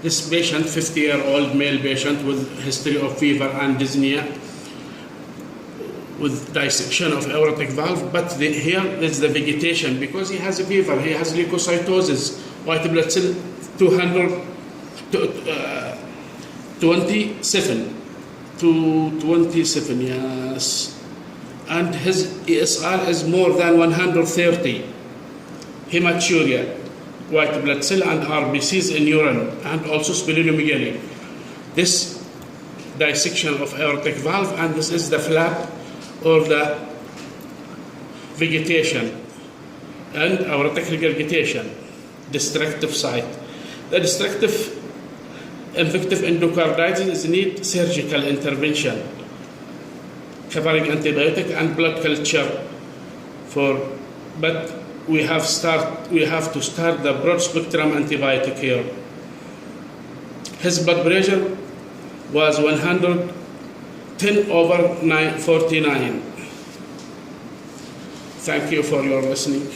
This patient, 50-year-old male patient with history of fever and dyspnea, with dissection of aortic valve, but here is the vegetation because he has a fever, he has leukocytosis, white blood cell 227, yes, and his ESR is more than 130, hematuria, white blood cell and RBCs in urine, and also splenomegaly. This dissection of aortic valve, and this is the flap or the vegetation and aortic regurgitation, destructive site. The destructive infective endocarditis need surgical intervention, covering antibiotic and blood culture but we have to start the broad spectrum antibiotic here. His blood pressure was 110/49. Thank you for your listening.